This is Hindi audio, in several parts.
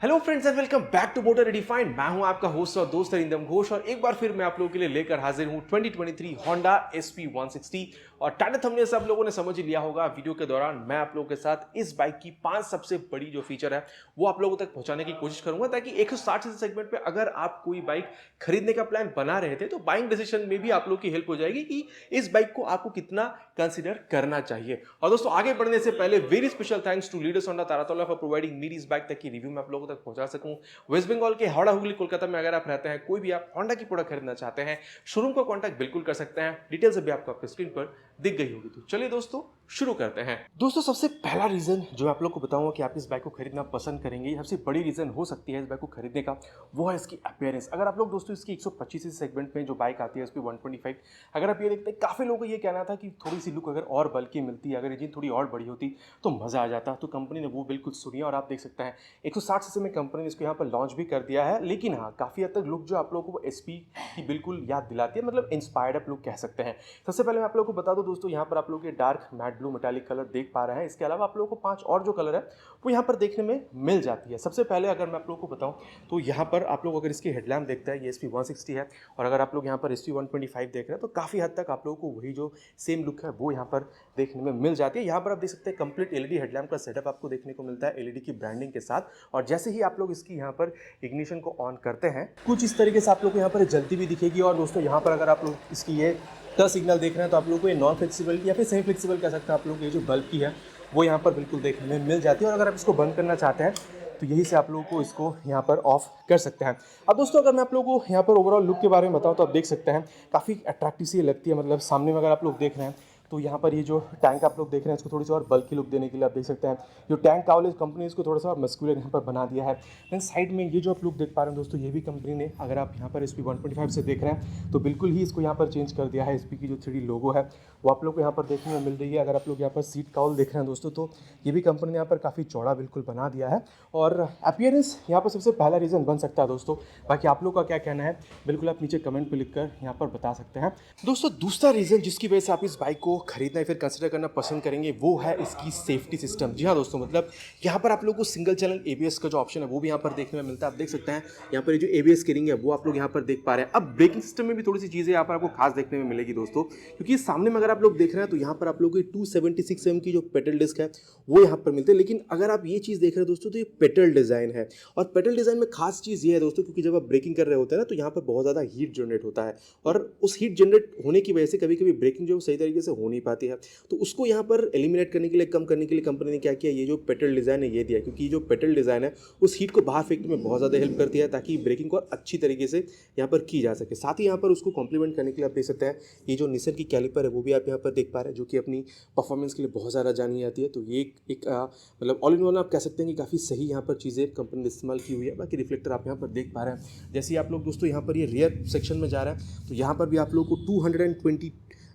Hello friends and welcome back to Motor Redefined. मैं हूं आपका होस्ट और दोस्त अरिंदम घोष और एक बार फिर मैं आप लोगों के लिए लेकर हाजिर हूं 2023 Honda SP160। और टाइटल थंबनेल से आप लोगों ने समझ ही लिया होगा। वीडियो के दौरान मैं आप लोगों के साथ इस बाइक की 5 सबसे बड़ी जो फीचर है वो आप लोगों तक पहुंचाने की कोशिश करूंगा, ताकि 160 सीसी सेगमेंट पे अगर आप कोई बाइक खरीदने का प्लान बना रहे थे तो बाइंग डिसीजन में भी आप लोग की हेल्प हो जाएगी कि इस बाइक को आपको कितना कंसीडर करना चाहिए। और दोस्तों आगे बढ़ने से पहले very special thanks to Leaders Honda Taratola for providing me this bike तक की रिव्यू में आप लोगों तक पहुंचा सकूं। वेस्ट बंगाल के हावड़ा हुगली कोलकाता में अगर आप रहते हैं, कोई भी आप होंडा की प्रोडक्ट खरीदना चाहते हैं, शोरूम को कांटेक्ट बिल्कुल कर सकते हैं। डिटेल्स अभी आपको आपके स्क्रीन पर दिख गई होगी। तो चलिए दोस्तों शुरू करते हैं। दोस्तों सबसे पहला रीजन जो मैं आप लोग को बताऊंगा कि आप इस बाइक को खरीदना पसंद करेंगे, सबसे बड़ी रीजन हो सकती है इस बाइक को खरीदने का, वो है इसकी अपीयरेंस। अगर आप लोग दोस्तों इसकी 125 सेगमेंट में जो बाइक आती है इसकी 125, अगर आप ये देखते हैं, काफी लोगों को ये कहना था कि थोड़ी सी लुक अगर और बल्कि मिलती, अगर इंजन थोड़ी और बड़ी होती तो मजा आ जाता। तो कंपनी ने वो बिल्कुल सुनी और आप देख सकते हैं 160 सीसी में कंपनी ने इसको यहाँ पर लॉन्च भी कर दिया है। लेकिन हाँ, काफी हद तक लुक जो आप लोगों को एसपी की बिल्कुल याद दिलाती है, मतलब इंस्पायर्ड अप लुक कह सकते हैं। सबसे पहले मैं आप लोगों को बता दूं दोस्तों, यहाँ पर आप लोग ये dark mat blue metallic colour देख पा रहे हैं। इसके अलावा आप लोगों को 5 और जो कलर है वो यहाँ पर देखने में मिल जाती है। सबसे पहले अगर मैं आप लोगों को बताऊं तो यहाँ पर आप लोग अगर इसकी हेडलैम्प देखते हैं, ये एसपी 160 है, और अगर आप लोग यहाँ पर एसपी 125 देख रहे हैं तो काफी हद तक आप लोगों को वही जो सेम लुक है वो यहाँ पर देखने में मिल जाती है। यहाँ पर आप देख सकते हैं कंप्लीट एलईडी हेडलैम्प का सेटअप आपको देखने को मिलता है एलईडी की ब्रांडिंग के साथ। और जैसे ही आप लोग इसकी यहाँ पर इग्निशन को ऑन करते हैं, कुछ इस तरीके से आप लोग को यहाँ पर जलती भी दिखेगी। और दोस्तों यहाँ पर अगर आप लोग इसकी ये टच सिग्नल देख रहे हैं तो आप लोग को ये नॉन फ्लेक्सिबल या फिर सेमी फ्लेक्सिबल कह सकते हैं, आप लोग ये जो बल्ब की है वो यहाँ पर बिल्कुल देखने में मिल जाती है। और अगर आप इसको बंद करना चाहते हैं तो यही से आप लोगों को इसको यहाँ पर ऑफ कर सकते हैं। अब दोस्तों अगर मैं आप लोगों को यहाँ पर ओवरऑल लुक के बारे में बताऊँ तो आप देख सकते हैं काफ़ी अट्रैक्टिव सी लगती है। मतलब सामने में अगर आप लोग देख रहे हैं तो यहाँ पर ये जो टैंक आप लोग देख रहे हैं इसको थोड़ी सी और बल्कि लुक देने के लिए आप देख सकते हैं जो टैंक कावलेज कंपनी इसको थोड़ा सा मस्कुलर यहाँ पर बना दिया है। देन साइड में ये जो आप लुक देख पा रहे हैं दोस्तों, ये भी कंपनी ने, अगर आप यहाँ पर एसपी 125 से देख रहे हैं तो बिल्कुल ही इसको यहाँ पर चेंज कर दिया है। एसपी की जो 3D लोगो है वो आप लोग को यहाँ पर देखने में मिल रही है। अगर आप लोग यहाँ पर सीट काउल देख रहे हैं दोस्तों तो ये भी कंपनी ने यहाँ पर काफ़ी चौड़ा बिल्कुल बना दिया है। और अपीयरेंस यहाँ पर सबसे पहला रीज़न बन सकता है दोस्तों। बाकी आप लोग का क्या कहना है बिल्कुल आप नीचे कमेंट पे लिखकर यहाँ पर बता सकते हैं। दोस्तों दूसरा रीज़न जिसकी वजह से आप इस बाइक को खरीदना या फिर कंसिडर करना पसंद करेंगे वो है इसकी सेफ्टी सिस्टम। जी हाँ दोस्तों, मतलब यहाँ पर आप लोग को सिंगल चैनल एबीएस का जो ऑप्शन है वो भी यहाँ पर देखने में मिलता है। आप देख सकते हैं यहाँ पर ये जो एबीएस की रिंग है वो आप लोग यहाँ पर देख पा रहे हैं। अब ब्रेकिंग सिस्टम में भी थोड़ी सी चीज़ें यहाँ पर आपको खास देखने में मिलेगी दोस्तों, क्योंकि सामने में अगर आप लोग देख रहे हैं तो यहाँ पर आप लोग को 276 mm की जो पेडल डिस्क है वो यहाँ पर मिलते हैं। लेकिन अगर आप ये चीज़ देख रहे हैं दोस्तों तो ये पेडल डिज़ाइन है। और पेडल डिज़ाइन में खास चीज़ ये है दोस्तों, क्योंकि जब आप ब्रेकिंग कर रहे होते हैं ना तो यहाँ पर बहुत ज़्यादा हीट जनरेट होता है, और उस हीट जनरेट होने की वजह से कभी कभी ब्रेकिंग जो सही तरीके से हो नहीं पाती है। तो उसको यहाँ पर एलिमिनेट करने के लिए, कम करने के लिए कंपनी ने क्या किया, ये जो पेडल डिज़ाइन है ये दिया, क्योंकि ये जो पेडल डिज़ाइन है उस हीट को बाहर फेंकने में बहुत ज़्यादा हेल्प करती है, ताकि ब्रेकिंग को और अच्छी तरीके से यहाँ पर की जा सके। साथ ही यहाँ पर उसको कॉम्प्लीमेंट करने के लिए आप देख सकते हैं ये जो निसन की कैलिपर है वो भी आप यहाँ पर देख पा रहे हैं, जो कि अपनी परफॉर्मेंस के लिए बहुत ज़्यादा जानी जाती है। तो ये एक मतलब ऑल इन वन आप कह सकते हैं कि काफ़ी सही यहाँ पर चीज़ें कंपनी ने इस्तेमाल की हुई है। बाकी रिफ्लेक्टर आप यहाँ पर देख पा रहे हैं। जैसे आप लोग दोस्तों यहाँ पर ये रियर सेक्शन में जा रहे हैं तो यहाँ पर भी आप लोग को 220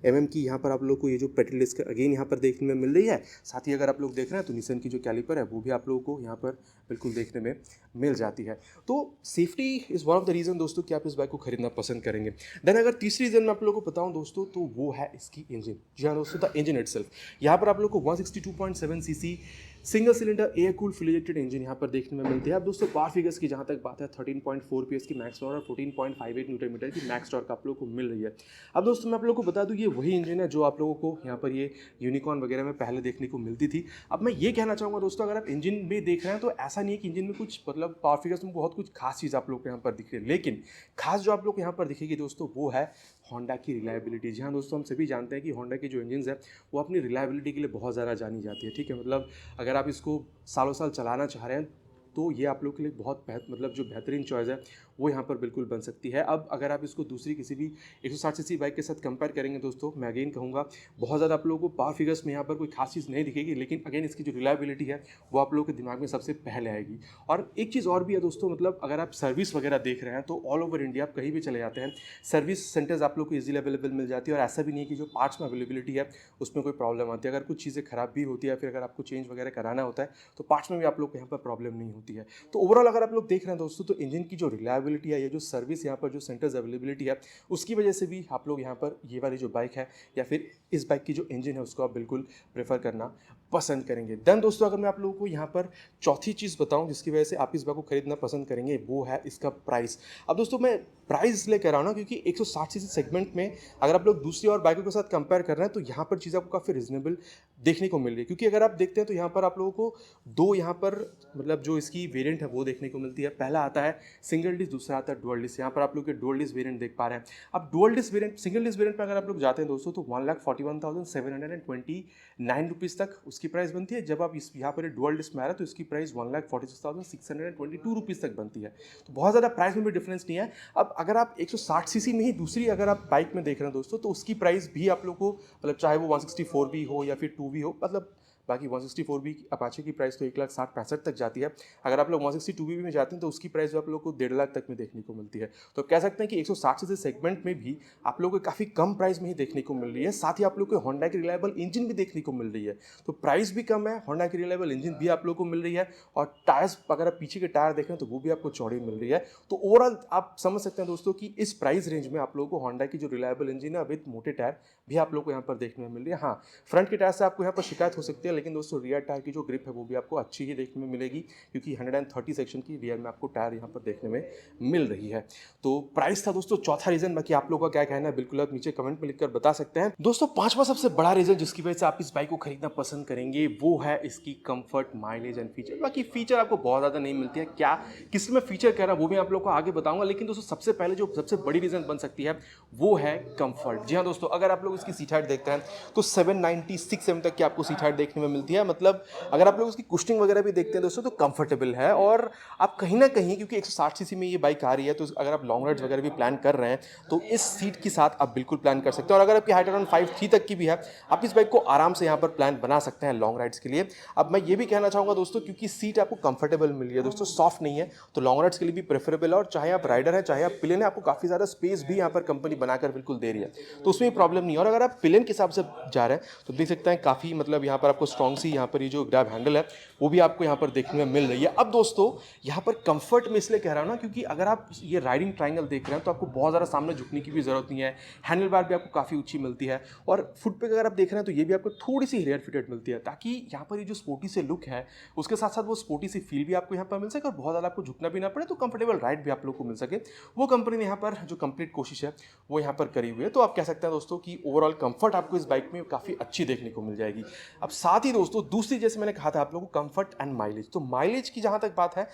mm की यहाँ पर आप लोग को ये जो पेडल डिस्क अगेन यहाँ पर देखने में मिल रही है। साथ ही अगर आप लोग देख रहे हैं तो निसन की जो कैलिपर है वो भी आप लोगों को यहाँ पर बिल्कुल देखने में मिल जाती है। तो safety is one of the reason दोस्तों कि आप इस बाइक को खरीदना पसंद करेंगे। देन अगर तीसरी रीज़न मैं आप लोगों को बताऊँ दोस्तों तो वो है इसकी इंजन। जी हाँ दोस्तों, द इंजन इटसेल्फ। यहाँ पर आप लोग को 162.7 CC single cylinder air cool full injected engine यहाँ पर देखने में मिलती है। अब दोस्तों पावर फिगर्स की जहाँ तक बात है 13.4 PS की मैक्स पावर और 14.58 न्यूटन मीटर की मैक्स टॉर्क आप लोगों को मिल रही है। अब दोस्तों मैं आप लोगों को बता दूँ ये वही इंजन है जो आप लोगों को यहाँ पर ये यूनिकॉर्न वगैरह में पहले देखने को मिलती थी। अब मैं ये कहना चाहूँगा दोस्तों, अगर आप इंजन में देख रहे हैं तो ऐसा नहीं है कि इंजन में कुछ मतलब पावर फिगर्स में बहुत कुछ खास चीज़ आप लोग को यहाँ पर दिख रही है, लेकिन खास जो आप लोग को यहाँ पर दिखेगी दोस्तों वो है होंडा की रिलायबिलिटी। जी हाँ दोस्तों, हम सभी जानते हैं कि होंडा की जो इंजन है वो अपनी रिलायबिलिटी के लिए बहुत ज़्यादा जानी जाती है। ठीक है, मतलब अगर आप इसको सालों साल चलाना चाह रहे हैं तो ये आप लोग के लिए बहुत मतलब जो बेहतरीन चॉइस है वो यहाँ पर बिल्कुल बन सकती है। अब अगर आप इसको दूसरी किसी भी 160 सीसी बाइक के साथ कंपेयर करेंगे दोस्तों, मैं अगेन कहूँगा बहुत ज़्यादा आप लोगों को पावर फिगर्स में यहाँ पर कोई खास चीज़ नहीं दिखेगी, लेकिन अगेन इसकी जो रिलायबिलिटी है वो आप लोगों के दिमाग में सबसे पहले आएगी। और एक चीज़ और भी है दोस्तों, मतलब अगर आप सर्विस वगैरह देख रहे हैं तो ऑल ओवर इंडिया आप कहीं भी चले जाते हैं, सर्विस सेंटर्स आप लोग को ईजिली अवेलेबल मिल जाती है। और ऐसा भी नहीं है कि जो पार्ट्स में अवेलेबिलिटी है उसमें कोई प्रॉब्लम आती है। अगर कुछ चीज़ें खराब भी होती है, फिर अगर आपको चेंज वगैरह कराना होता है तो पार्ट्स में भी आप लोग को यहाँ पर प्रॉब्लम नहीं होती है। तो ओवरऑल अगर आप लोग देख रहे हैं दोस्तों तो इंजन की जो रिलायबिलिटी रिलायबिलिटी है, ये जो सर्विस यहाँ पर जो सेंटर्स अवेलेबिलिटी है, उसकी वजह से भी आप लोग यहाँ पर ये वाली जो बाइक है या फिर इस बाइक की जो इंजन है उसको आप बिल्कुल प्रेफर करना पसंद करेंगे। देन दोस्तों अगर मैं आप लोगों को यहाँ पर चौथी चीज़ बताऊँ जिसकी वजह से आप इस बाइक को खरीदना पसंद करेंगे, वो है इसका प्राइस। अब दोस्तों मैं प्राइस इसलिए कह रहा हूँ ना क्योंकि 160 सीसी सेगमेंट में अगर आप लोग दूसरी और बाइकों के साथ कंपेयर कर रहे हैं तो यहाँ पर चीज़ आपको काफ़ी रिजनेबल देखने को मिल रही है। क्योंकि अगर आप देखते हैं तो यहाँ पर आप लोगों को दो यहाँ पर मतलब जो इसकी वेरिएंट है वो देखने को मिलती है। पहला आता है सिंगल डिस्क, दूसरा आता है डुअल डिस्क। यहाँ पर आप लोग के डुअल डिस्क वेरिएंट देख पा रहे हैं। अब dual disc variant single disc variant में अगर आप लोग जाते हैं दोस्तों तो 1,41,729 रुपीज़ तक उसकी प्राइस बनती है। जब आप इस यहाँ पर डुअल डिस्क में आ रहा है तो इसकी प्राइस 1,46,622 रुपीज़ तक बनती है। तो बहुत ज़्यादा प्राइस में भी डिफरेंस नहीं है। अब अगर आप 160 सीसी में ही दूसरी अगर आप बाइक में देख रहे हैं दोस्तों तो उसकी प्राइस भी आप लोग को मतलब चाहे वो 164 भी हो या फिर 2 भी हो, मतलब बाकी 164 भी अपाचे की प्राइस तो 1,60,65 तक जाती है। अगर आप लोग 162 भी में जाते हैं तो उसकी प्राइस आप लोग को 1.5 लाख तक में देखने को मिलती है। तो कह सकते हैं कि 160 सीसी सेगमेंट में भी आप लोगों को काफ़ी कम प्राइस में ही देखने को मिल रही है। साथ ही आप लोग को होंडा की रिलायबल इंजन भी देखने को मिल रही है। तो प्राइस भी कम है, होंडा की रिलायबल इंजन भी आप लोग को मिल रही है और टायर्स अगर आप पीछे के टायर देखें तो वो भी आपको चौड़ी मिल रही है। तो ओवरऑल आप समझ सकते हैं दोस्तों कि इस प्राइस रेंज में आप लोगों को होंडा की जो रिलायबल इंजन है विद मोटे टायर भी आप लोग को यहाँ पर देखने में मिल रही है। हाँ, फ्रंट के टायर से आपको यहाँ पर शिकायत हो सकती है, लेकिन दोस्तों रियर टायर की जो ग्रिप है वो भी आपको अच्छी ही देखने में मिलेगी क्योंकि 130 सेक्शन की रियर में आपको टायर यहाँ पर देखने में मिल रही है। तो प्राइस था दोस्तों चौथा रीजन। बाकी आप लोगों का क्या कहना है बिल्कुल आप नीचे कमेंट में लिखकर बता सकते हैं। दोस्तों पांचवा सबसे बड़ा रीजन जिसकी वजह से आप इस बाइक को खरीदना पसंद करेंगे वो है इसकी कंफर्ट, माइलेज एंड फीचर। बाकी फीचर आपको बहुत ज्यादा नहीं मिलती है, क्या किस में फीचर कह रहा है वो भी आप लोग को आगे बताऊंगा। लेकिन दोस्तों सबसे पहले जो सबसे बड़ी रीजन बन सकती है वो है कंफर्ट। जी हाँ दोस्तों, अगर आप लोग इसकी सीट हाइट देखते हैं तो 796 एम तक की आपको सीट हाइट देखने में मिलती है। मतलब अगर आप लोग उसकी कुशनिंग वगैरह भी देखते हैं दोस्तों तो कंफर्टेबल है। और आप कहीं ना कहीं क्योंकि 160 सीसी में ये बाइक आ रही है तो अगर आप लॉन्ग राइड्स वगैरह भी प्लान कर रहे हैं तो इस सीट के साथ आप बिल्कुल प्लान कर सकते हैं। और अगर आपकी हाइट अराउंड 5'3" तक की भी है आप इस बाइक को आराम से यहाँ पर प्लान बना सकते हैं लॉन्ग राइड्स के लिए। अब मैं ये भी कहना चाहूँगा दोस्तों क्योंकि सीट आपको कंफर्टेबल मिल रही है दोस्तों, सॉफ्ट नहीं है, तो लॉन्ग राइड्स के लिए भी प्रेफरेबल है। और चाहे आप राइडर है चाहे आप पिलियन है, आपको काफ़ी ज़्यादा स्पेस भी यहाँ पर कंपनी बनाकर बिल्कुल दे रही है, तो उसमें प्रॉब्लम नहीं है। और अगर आप पिलियन के हिसाब से जा रहे हैं तो देख सकते हैं काफ़ी मतलब यहाँ पर आपको स्ट्रॉन्ग सी यहाँ पर ये जो ग्रैब हैंडल है वो भी आपको यहाँ पर देखने में मिल रही है। अब दोस्तों यहाँ पर कंफर्ट में इसलिए कह रहा हूँ ना क्योंकि अगर आप ये राइडिंग ट्रायंगल देख रहे हैं तो आपको बहुत ज़्यादा सामने झुकने की भी ज़रूरत नहीं है। हैंडल बार भी आपको काफ़ी ऊंची मिलती है और फुट पे अगर आप देख रहे हैं तो ये भी आपको थोड़ी सी रेयर फिटेड मिलती है, ताकि यहाँ पर ये जो स्पोर्टी से लुक है उसके साथ साथ वो स्पोर्टी सी फील भी आपको यहाँ पर मिल सके और बहुत ज़्यादा आपको झुकना भी ना पड़े, तो कंफर्टेबल राइड भी आप लोग को मिल सके। वो कंपनी ने यहाँ पर जो कंप्लीट कोशिश है वो यहाँ पर करी हुई है। तो आप कह सकते हैं दोस्तों कि ओवरऑल कंफर्ट आपको इस बाइक में काफ़ी अच्छी देखने को मिल जाएगी। अब साथ ही दोस्तों दूसरी जैसे मैंने कहा था आप लोगों को कंफर्ट एंड माइलेज, तो माइलेज की जहाँ तक बात है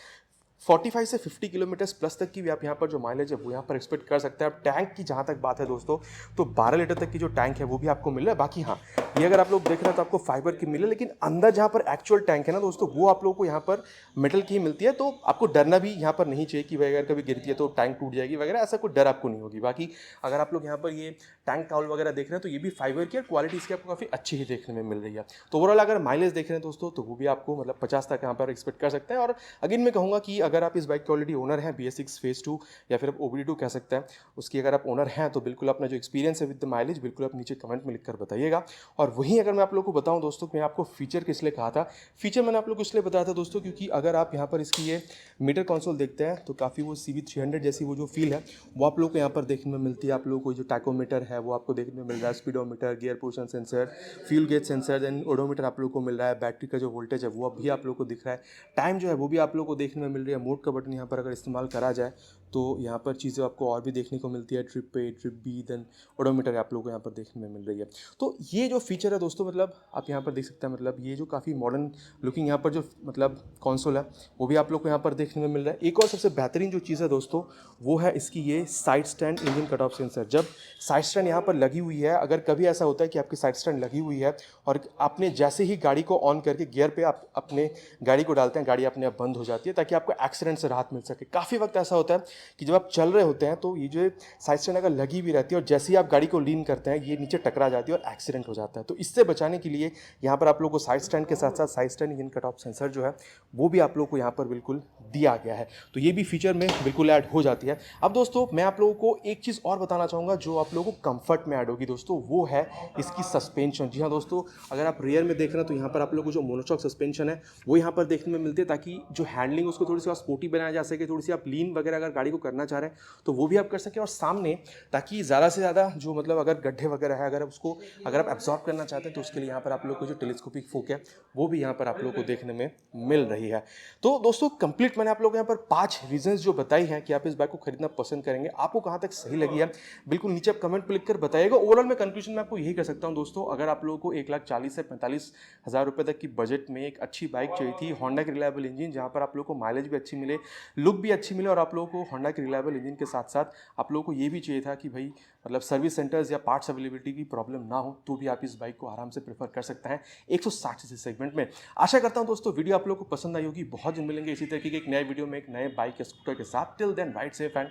45 से 50 किलोमीटर्स प्लस तक की भी आप यहाँ पर जो माइलेज है वो यहाँ पर एक्सपेक्ट कर सकते हैं। अब टैंक की जहाँ तक बात है दोस्तों तो 12 लीटर तक की जो टैंक है वो भी आपको मिल रहा है। बाकी हाँ, ये अगर आप लोग देख रहे हैं तो आपको फाइबर की मिले, लेकिन अंदर जहाँ पर एक्चुअल टैंक है ना दोस्तों वो आप लोगों को यहाँ पर मेटल की मिलती है। तो आपको डरना भी यहाँ पर नहीं चाहिए कि भाई अगर कभी गिरती है तो टैंक टूट जाएगी वगैरह, ऐसा कोई डर आपको नहीं होगी। बाकी अगर आप लोग यहाँ पर ये टैंक टावल वगैरह देख रहे हैं तो ये भी फाइबर की क्वालिटी इसकी आपको काफ़ी अच्छी ही देखने में मिल रही है। तो ओवरऑल अगर माइलेज देख रहे हैं दोस्तों तो वो भी आपको मतलब 50 तक यहाँ पर एक्सपेक्ट कर सकते हैं। और अगेन मैं कहूँगा कि अगर आप इस बाइक के ऑलरेडी ओनर हैं BS6 फेज 2 या फिर आप OBD2 कह सकते हैं, उसकी अगर आप ओनर हैं तो बिल्कुल अपना जो एक्सपीरियंस है विद द माइलेज बिल्कुल आप नीचे कमेंट में लिखकर बताइएगा। और वहीं अगर मैं आप लोग को बताऊं दोस्तों मैं आपको फीचर किस लिए कहा था, फीचर मैंने आप लोग को इसलिए बताया था दोस्तों क्योंकि अगर आप यहाँ पर इसकी ये मीटर कंसोल देखते हैं तो काफ़ी वो CB300 जैसी वो जो फील है वो आप लोग को यहाँ पर देखने में मिलती है। आप लोग को जो टैकोमीटर है वो आपको देखने में मिल रहा है, speedometer, gear position sensor, fuel gauge sensor, then odometer आप लोग को मिल रहा है, बैटरी का जो वोल्टेज है वो भी आप लोग को दिख रहा है, टाइम जो है वो भी आप लोग को देखने में मिल रही है। मोड का बटन यहाँ पर अगर इस्तेमाल करा जाए तो यहाँ पर चीज़ें आपको और भी देखने को मिलती है, trip A, trip B, then odometer आप लोगों को यहाँ पर देखने में मिल रही है। तो ये जो फीचर है दोस्तों मतलब आप यहाँ पर देख सकते हैं, मतलब ये जो काफ़ी मॉडर्न लुकिंग यहाँ पर जो मतलब कंसोल है वो भी आप लोग को यहाँ पर देखने में मिल रहा है। एक और सबसे बेहतरीन जो चीज़ है दोस्तों वो है इसकी ये side stand engine cut off sensor. जब साइड स्टैंड यहाँ पर लगी हुई है, अगर कभी ऐसा होता है कि आपकी साइड स्टैंड लगी हुई है और आपने जैसे ही गाड़ी को ऑन करके गियर पे आप अपने गाड़ी को डालते हैं, गाड़ी अपने आप बंद हो जाती है ताकि आपको एक्सीडेंट से राहत मिल सके। काफ़ी वक्त ऐसा होता है कि जब आप चल रहे होते हैं तो ये जो साइड स्टैंड अगर लगी भी रहती है और जैसे ही आप गाड़ी को लीन करते हैं ये नीचे टकरा जाती है और एक्सीडेंट हो जाता है। तो इससे बचाने के लिए यहाँ पर आप लोग को साइड स्टैंड के साथ साथ side stand engine cut off sensor जो है वो भी आप लोग को यहाँ पर बिल्कुल दिया गया है। तो ये भी फीचर में बिल्कुल ऐड हो जाती है। अब दोस्तों मैं आप लोगों को एक चीज़ और बताना चाहूँगा जो आप लोगों को कंफर्ट में ऐड होगी दोस्तों, वो है इसकी सस्पेंशन। जी हाँ दोस्तों, अगर आप रियर में देख रहे हैं तो यहाँ पर आप लोग को जो मोनोशॉक सस्पेंशन है वो यहाँ पर देखने में मिलती है ताकि जो हैंडलिंग उसको थोड़ी सी और स्पोर्टी बनाया जा सके, थोड़ी सी आप लीन वगैरह अगर गाड़ी को करना चाह रहे हैं तो वो भी आप कर सकें, और सामने ताकि ज़्यादा से ज़्यादा जो मतलब अगर गड्ढे वगैरह है अगर आप एब्जॉर्ब करना चाहते हैं तो उसके लिए यहाँ पर आप लोग को जो टेलीस्कोपिक फोक है वो भी यहाँ पर आप लोग को देखने में मिल रही है। तो दोस्तों कंप्लीट मैंने आप लोग को यहाँ पर 5 रीजंस जो बताई हैं कि आप इस बाइक को खरीदना पसंद करेंगे, आपको कहाँ तक सही लगी है बिल्कुल नीचे आप कमेंट पर लिख कर बताइएगा। ओवरऑल मैं कंक्लूजन में आपको यही कर सकता हूँ दोस्तों, अगर आप लोगों को 1,40,000 से 45,000 रुपये तक की बजट में एक अच्छी बाइक चाहिए थी, होंडा की रिलायबल इंजन जहाँ पर आप लोगों को माइलेज भी अच्छी मिले, लुक भी अच्छी मिले, और आप लोगों को होंडा की रिलायबल इंजन के साथ साथ आप लोगों को ये भी चाहिए था कि भाई मतलब सर्विस सेंटर्स या पार्ट्स अवेलेबिलिटी की प्रॉब्लम ना हो, तो भी आप इस बाइक को आराम से प्रेफर कर सकते हैं 160 सीसी सेगमेंट में। आशा करता हूं दोस्तों वीडियो आप लोगों को पसंद आई होगी। बहुत जल्द मिलेंगे इसी तरीके के एक नए वीडियो में एक नए बाइक या स्कूटर के साथ। Till then ride safe and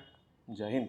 जय हिंद।